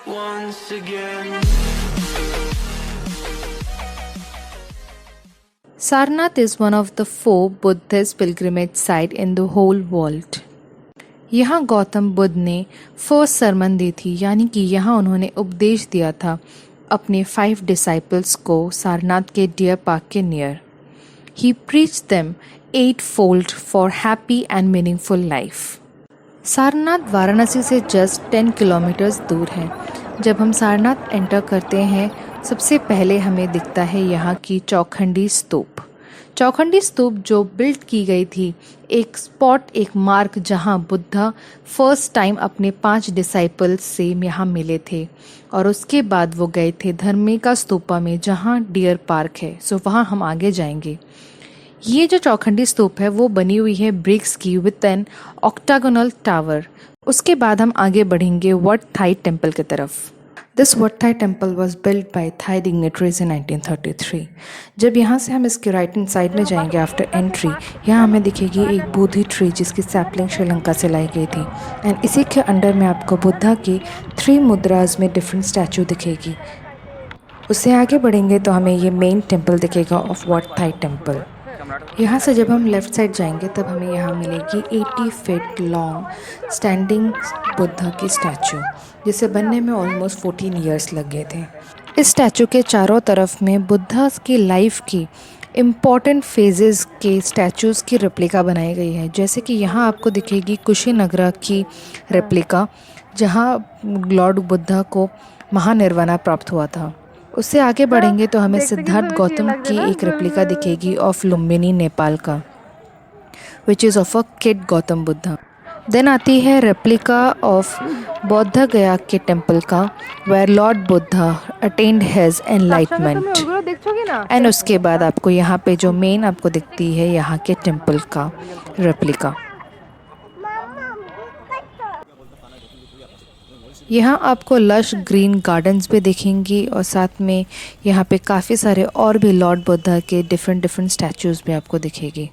once again. Sarnath is one of the 4 Buddhist pilgrimage sites in the whole world. यहाँ गौतम बुद्ध ने first sermon दी थी, यानी कि यहाँ उन्होंने उपदेश दिया था अपने 5 डिसाइपल्स को सारनाथ के डियर पार्क के near. He preached them 8-fold for happy and meaningful life. Sarnath Varanasi से जस्ट 10 किलोमीटर्स दूर है. जब हम सारनाथ एंटर करते हैं, सबसे पहले हमें दिखता है यहाँ की चौखंडी स्तूप. चौखंडी स्तूप जो बिल्ड की गई थी एक स्पॉट, एक मार्क जहाँ बुद्धा फर्स्ट टाइम अपने 5 डिसाइपल्स से यहाँ मिले थे और उसके बाद वो गए थे धर्मिका स्तूपा में जहाँ डियर पार्क है. सो वहाँ हम आगे जाएंगे. ये जो चौखंडी स्तूप है वो बनी हुई है ब्रिक्स की विथ एन ऑक्टागोनल टावर. उसके बाद हम आगे बढ़ेंगे वट थाई टेम्पल की तरफ. This wat Thai temple was build by Thai dignitaries in 1933. जब यहाँ से हम इसके राइट हैंड साइड में जाएंगे आफ्टर एंट्री, यहाँ हमें दिखेगी एक बोधि ट्री जिसकी सैपलिंग श्रीलंका से लाई गई थी. एंड इसी के अंडर में आपको बुद्धा की 3 मुद्राज में डिफरेंट स्टैचू दिखेगी. उससे आगे बढ़ेंगे तो हमें ये मेन टेम्पल दिखेगा ऑफ वट थाई टेम्पल. यहाँ से जब हम लेफ़्ट साइड जाएंगे तब हमें यहाँ मिलेगी 80 फीट लॉन्ग स्टैंडिंग बुद्धा की स्टैचू, जिसे बनने में ऑलमोस्ट 14 ईयर्स लग गए थे. इस स्टैचू के चारों तरफ में बुद्धा की लाइफ की इम्पॉर्टेंट फेजेस के स्टैचूज़ की रेप्लिका बनाई गई है. जैसे कि यहाँ आपको दिखेगी कुशीनगरा की रेप्लिका, जहाँ लॉर्ड बुद्धा को महानिर्वाणा प्राप्त हुआ था. उससे आगे बढ़ेंगे तो हमें सिद्धार्थ गौतम की एक रेप्लिका दिखेगी ऑफ लुम्बिनी नेपाल का, which is of a kid Gautam Buddha. Then आती है रेप्लिका ऑफ बौद्ध गया के टेम्पल का, where lord Buddha attend his enlightenment. And उसके बाद आपको यहाँ पे जो मेन आपको दिखती है यहाँ के टेम्पल का रेप्लिका. यहाँ आपको लश ग्रीन गार्डन्स भी दिखेंगी और साथ में यहाँ पे काफ़ी सारे और भी लॉर्ड बुद्धा के डिफरेंट स्टैचूज़ भी आपको दिखेगी.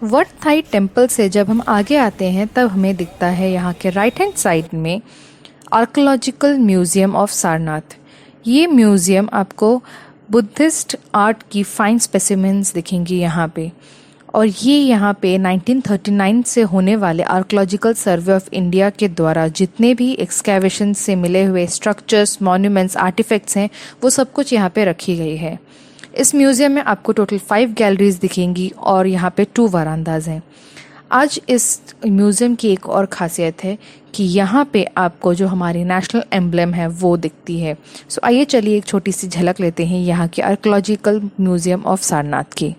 वट थाई टेम्पल से जब हम आगे आते हैं तब हमें दिखता है यहाँ के राइट हैंड साइड में आर्कोलॉजिकल म्यूज़ियम ऑफ सारनाथ. ये म्यूज़ियम आपको बुद्धिस्ट आर्ट की फाइन स्पेसिमेंस दिखेंगी यहाँ पे. और ये यहाँ पे 1939 से होने वाले आर्कोलॉजिकल सर्वे ऑफ इंडिया के द्वारा जितने भी एक्सकैवेशन से मिले हुए स्ट्रक्चर्स, मॉन्यूमेंट्स, आर्टिफैक्ट्स हैं, वो सब कुछ यहाँ पे रखी गई है. इस म्यूज़ियम में आपको टोटल 5 गैलरीज दिखेंगी और यहाँ पे 2 वरांदाज हैं. आज इस म्यूज़ियम की एक और ख़ासियत है कि यहाँ पे आपको जो हमारी नेशनल एम्ब्लेम है वो दिखती है. सो आइए चलिए एक छोटी सी झलक लेते हैं यहाँ के आर्कोलॉजिकल म्यूज़ियम ऑफ सारनाथ की.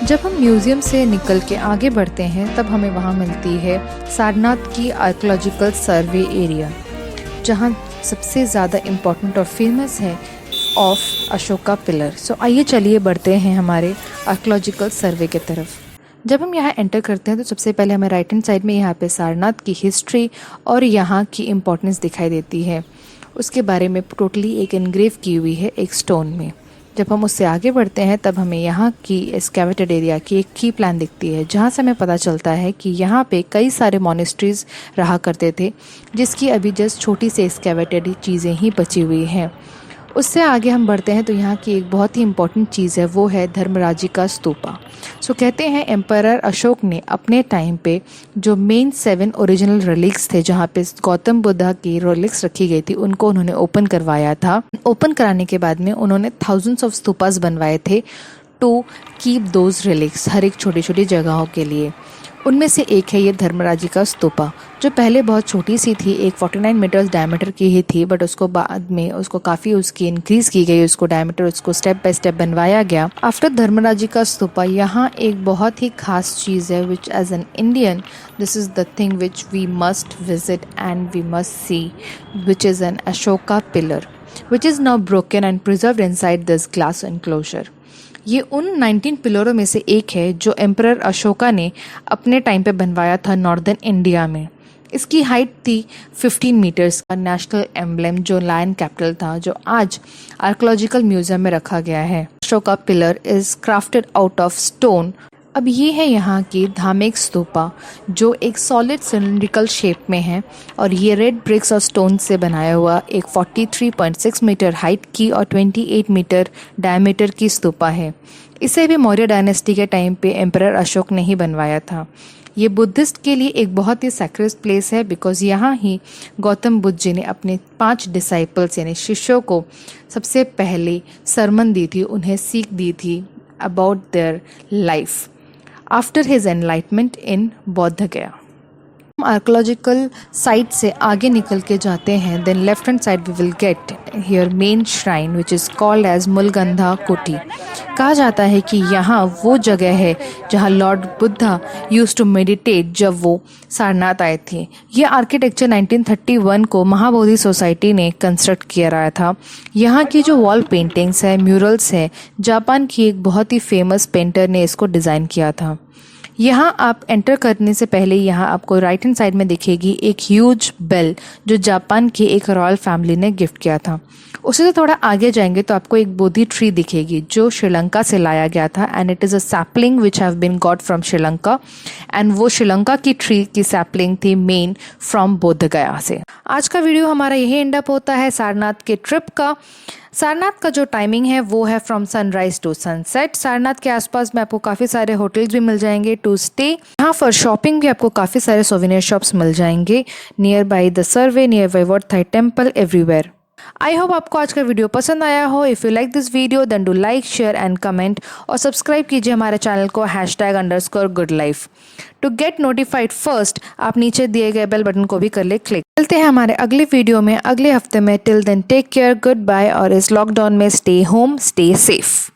जब हम म्यूज़ियम से निकल के आगे बढ़ते हैं तब हमें वहाँ मिलती है सारनाथ की आर्कोलॉजिकल सर्वे एरिया, जहाँ सबसे ज़्यादा इम्पॉर्टेंट और फेमस है ऑफ अशोका पिलर. सो आइए चलिए बढ़ते हैं हमारे आर्कोलॉजिकल सर्वे की तरफ. जब हम यहाँ एंटर करते हैं तो सबसे पहले हमें राइट हैंड साइड में यहाँ पे सारनाथ की हिस्ट्री और यहाँ की इम्पोर्टेंस दिखाई देती है. उसके बारे में टोटली एक एनग्रेव की हुई है एक स्टोन में. जब हम उससे आगे बढ़ते हैं तब हमें यहाँ की एक्सकैवेटेड एरिया की एक की प्लान दिखती है, जहाँ से हमें पता चलता है कि यहाँ पे कई सारे मॉनेस्ट्रीज़ रहा करते थे, जिसकी अभी जस्ट छोटी सी एक्सकैवेटेड चीज़ें ही बची हुई हैं. उससे आगे हम बढ़ते हैं तो यहाँ की एक बहुत ही इम्पॉर्टेंट चीज़ है, वो है धर्मराजी का स्तूपा. सो कहते हैं एम्परर अशोक ने अपने टाइम पे जो मेन 7 ओरिजिनल रिलिक्स थे, जहाँ पे गौतम बुद्धा की रिलिक्स रखी गई थी, उनको उन्होंने ओपन करवाया था. ओपन कराने के बाद में उन्होंने थाउजेंड्स ऑफ स्तूपास बनवाए थे टू कीप दोज रिलिक्स, हर एक छोटी छोटी जगहों के लिए। उनमें से एक है ये धर्मराजी का स्तूपा, जो पहले बहुत छोटी सी थी, एक 49 मीटर्स डायमीटर की ही थी, बट उसको बाद में उसको काफ़ी उसकी इंक्रीज़ की गई, उसको डायमीटर उसको स्टेप बाय स्टेप बनवाया गया। आफ्टर धर्मराजी का स्तूपा यहाँ एक बहुत ही खास चीज़ है, which as an Indian this is the thing which we must visit and we must see, which is an Ashoka pillar which is now broken and preserved inside this glass enclosure. ये उन 19 पिलरों में से एक है जो एम्परर अशोका ने अपने time पे बनवाया था नॉर्दर्न इंडिया में। इसकी हाइट थी 15 मीटर्स का नेशनल एम्बलम जो लायन कैपिटल था, जो आज आर्कोलॉजिकल म्यूजियम में रखा गया है। Ashoka pillar is crafted out of stone. अब ये है यहाँ की धार्मिक स्तूपा, जो एक सॉलिड सिलिंड्रिकल शेप में है और ये रेड ब्रिक्स और स्टोन से बनाया हुआ एक 43.6 मीटर हाइट की और 28 मीटर डायमीटर की स्तूपा है। इसे भी मौर्य डायनेस्टी के टाइम पे एम्परर अशोक ने ही बनवाया था। ये बुद्धिस्ट के लिए एक बहुत ही सैक्रेड प्लेस है, बिकॉज यहाँ ही गौतम बुद्ध जी ने अपने 5 डिसाइपल्स यानी शिष्यों को सबसे पहले सरमन दी थी, उन्हें सीख दी थी about their life after his enlightenment in Bodh Gaya. हम आर्कोलॉजिकल साइट से आगे निकल के जाते हैं, then left hand side we will get here main shrine which is called as Mulagandha Kuti. कहा जाता है कि यहाँ वो जगह है जहाँ lord Buddha use to meditate जब वो सारनाथ आए थे। ये आर्किटेक्चर 1931 को महाबोधि सोसाइटी ने कंस्ट्रक्ट किया रहा था। यहाँ की जो वॉल पेंटिंग्स है, म्यूरल्स है, जापान की एक बहुत ही फेमस पेंटर ने इसको डिज़ाइन किया था। यहाँ आप एंटर करने से पहले यहाँ आपको राइट हैंड साइड में दिखेगी एक ह्यूज बेल जो जापान की एक रॉयल फैमिली ने गिफ्ट किया था। उससे तो थोड़ा आगे जाएंगे तो आपको एक बोधि ट्री दिखेगी जो श्रीलंका से लाया गया था, and it is a sapling which have been got from Sri Lanka, and वो श्रीलंका की ट्री की सैपलिंग थी मेन फ्रॉम बोध गया से। आज का वीडियो हमारा यही एंड अप होता है सारनाथ के ट्रिप का। सारनाथ का जो टाइमिंग है वो है from sunrise to sunset. Sarnath के आसपास में आपको काफ़ी सारे होटल्स भी मिल जाएंगे टू स्टे। यहाँ फॉर शॉपिंग भी आपको काफ़ी सारे सोवेनियर शॉप्स मिल जाएंगे near by the survey, near by Wat Thai temple, everywhere. I hope आपको आज का वीडियो पसंद आया हो। If you like this video then do like, share and comment, और सब्सक्राइब कीजिए हमारे चैनल को #_goodlife। To get notified first आप नीचे दिए गए बेल बटन को भी कर ले क्लिक। मिलते हैं हमारे अगले वीडियो में अगले हफ्ते में। Till then take care, good bye, और इस लॉकडाउन में स्टे होम, स्टे सेफ।